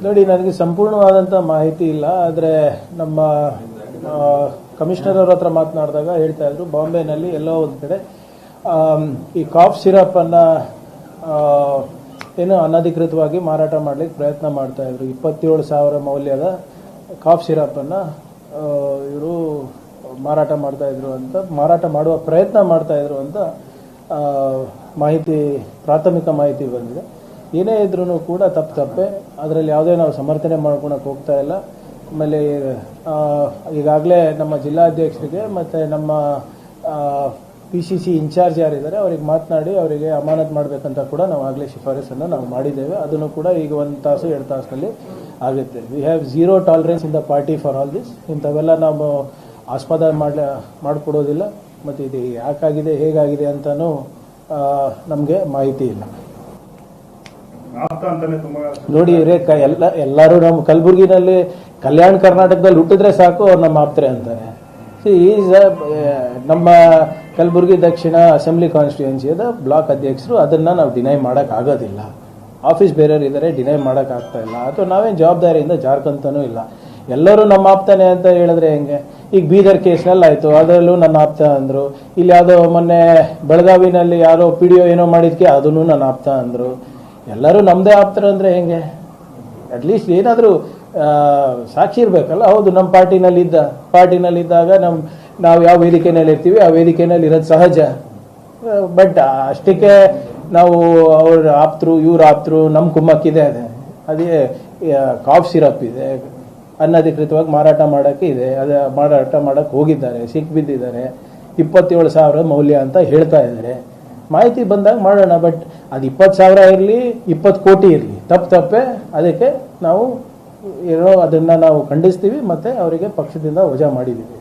ನೋಡಿ, ನನಗೆ ಸಂಪೂರ್ಣವಾದಂಥ ಮಾಹಿತಿ ಇಲ್ಲ. ಆದರೆ ನಮ್ಮ ಕಮಿಷನರ್ ಅವ್ರ ಹತ್ರ ಮಾತನಾಡಿದಾಗ ಹೇಳ್ತಾ ಇದ್ರು, ಬಾಂಬೆನಲ್ಲಿ ಎಲ್ಲೋ ಒಂದು ಕಡೆ ಈ ಕಾಫ್ ಸಿರಪ್ ಅನ್ನ ಏನು ಅನಧಿಕೃತವಾಗಿ ಮಾರಾಟ ಮಾಡಲಿಕ್ಕೆ ಪ್ರಯತ್ನ ಮಾಡ್ತಾ ಇದ್ರು. 27,000 ಮೌಲ್ಯದ ಕಾಫ್ ಸಿರಪ್ ಅನ್ನ ಇವರು ಮಾರಾಟ ಮಾಡ್ತಾ ಇದ್ರು ಅಂತ, ಮಾರಾಟ ಮಾಡುವ ಪ್ರಯತ್ನ ಮಾಡ್ತಾ ಇದ್ರು ಅಂತ ಮಾಹಿತಿ, ಪ್ರಾಥಮಿಕ ಮಾಹಿತಿ ಬಂದಿದೆ. ಏನೇ ಇದ್ರೂ ಕೂಡ ತಪ್ಪೆ, ಅದರಲ್ಲಿ ಯಾವುದೇ ನಾವು ಸಮರ್ಥನೆ ಮಾಡ್ಕೊಳಕ್ಕೆ ಹೋಗ್ತಾ ಇಲ್ಲ. ಆಮೇಲೆ ಈಗಾಗಲೇ ನಮ್ಮ ಜಿಲ್ಲಾಧ್ಯಕ್ಷರಿಗೆ ಮತ್ತು ನಮ್ಮ PCC ಇನ್ಚಾರ್ಜ್ ಯಾರಿದ್ದಾರೆ ಅವರಿಗೆ ಮಾತನಾಡಿ ಅವರಿಗೆ ಅಮಾನತ್ ಮಾಡಬೇಕಂತ ಕೂಡ ನಾವು ಆಗಲೇ ಶಿಫಾರಸನ್ನು ನಾವು ಮಾಡಿದ್ದೇವೆ. ಅದನ್ನು ಕೂಡ ಈಗ 1 ತಾಸು 2 ತಾಸಿನಲ್ಲಿ ಆಗುತ್ತೆ. We have zero tolerance in the party for all this. ಇಂಥವೆಲ್ಲ ನಾವು ಆಸ್ಪದ ಮಾಡಿಕೊಡೋದಿಲ್ಲ. ಮತ್ತು ಇದು ಯಾಕಾಗಿದೆ ಹೇಗಾಗಿದೆ ಅಂತಲೂ ನಮಗೆ ಮಾಹಿತಿ ಇಲ್ಲ. ನೋಡಿ, ಎಲ್ಲರೂ ನಮ್ಮ ಕಲಬುರಗಿನಲ್ಲಿ ಕಲ್ಯಾಣ ಕರ್ನಾಟಕದಲ್ಲಿ ಹುಟ್ಟಿದ್ರೆ ಸಾಕು ಅವ್ರು ನಮ್ಮ ಆಪ್ತರೆ ಅಂತಾರೆ. ನಮ್ಮ ಕಲಬುರಗಿ ದಕ್ಷಿಣ ಅಸೆಂಬ್ಲಿ ಕಾನ್ಸ್ಟಿಟ್ಯೂನ್ಸಿಯದ ಬ್ಲಾಕ್ ಅಧ್ಯಕ್ಷರು, ಅದನ್ನು ನಾವು ಡಿನೈ ಮಾಡೋಕ್ಕಾಗೋದಿಲ್ಲ. ಆಫೀಸ್ ಬೇರೆಯವರು ಇದ್ದಾರೆ, ಡಿನೈ ಮಾಡೋಕ್ಕಾಗ್ತಾ ಇಲ್ಲ. ಅಥವಾ ನಾವೇನು ಜವಾಬ್ದಾರಿಯಿಂದ ಜಾರ್ಕಂತನೂ ಇಲ್ಲ. ಎಲ್ಲರೂ ನಮ್ಮ ಆಪ್ತಾನೆ ಅಂತ ಹೇಳಿದ್ರೆ ಹೆಂಗೆ? ಈಗ ಬೀದರ್ ಕೇಸ್ನಲ್ಲಿ ಆಯಿತು, ಅದರಲ್ಲೂ ನನ್ನ ಆಪ್ತ ಅಂದರು. ಇಲ್ಲಿ ಯಾವುದೋ ಮೊನ್ನೆ ಬೆಳಗಾವಿನಲ್ಲಿ ಯಾರೋ PDO ಏನೋ ಮಾಡಿದ್ಕೆ ಅದನ್ನು ನನ್ನ ಆಪ್ತ ಅಂದರು. ಎಲ್ಲರೂ ನಮ್ಮದೇ ಆಪ್ತರು ಅಂದರೆ ಹೆಂಗೆ? ಅಟ್ಲೀಸ್ಟ್ ಏನಾದರೂ ಸಾಕ್ಷಿ ಇರಬೇಕಲ್ಲ. ಹೌದು, ನಮ್ಮ ಪಾರ್ಟಿನಲ್ಲಿದ್ದಾಗ ನಾವು ಯಾವ ವೇದಿಕೆಯಲ್ಲಿ ಇರ್ತೀವಿ ಆ ವೇದಿಕೆಯಲ್ಲಿ ಇರೋದು ಸಹಜ. ಬಟ್ ಅಷ್ಟಕ್ಕೆ ನಾವು ಅವ್ರ ಆಪ್ತರು ಇವ್ರ ಆಪ್ತರು ನಮ್ಮ ಕುಮ್ಮಕ್ಕಿದೆ. ಅದೇ ಕಾಫ್ ಸಿರಪ್ ಇದೆ, ಅನಧಿಕೃತವಾಗಿ ಮಾರಾಟ ಮಾಡೋಕ್ಕೆ ಇದೆ. ಅದು ಮಾರಾಟ ಮಾಡೋಕ್ಕೆ ಹೋಗಿದ್ದಾರೆ, ಸಿಕ್ಬಿದ್ದಿದ್ದಾರೆ. 27,000 ಮೌಲ್ಯ ಅಂತ ಹೇಳ್ತಾ ಇದ್ದಾರೆ. ಮಾಹಿತಿ ಬಂದಾಗ ಮಾಡೋಣ. ಬಟ್ ಅದು 20,000 ಇರಲಿ, 20 ಕೋಟಿ ಇರಲಿ, ತಪ್ಪೆ. ಅದಕ್ಕೆ ನಾವು ಅದನ್ನು ನಾವು ಖಂಡಿಸ್ತೀವಿ ಮತ್ತು ಅವರಿಗೆ ಪಕ್ಷದಿಂದ ವಜಾ ಮಾಡಿದ್ದೀವಿ.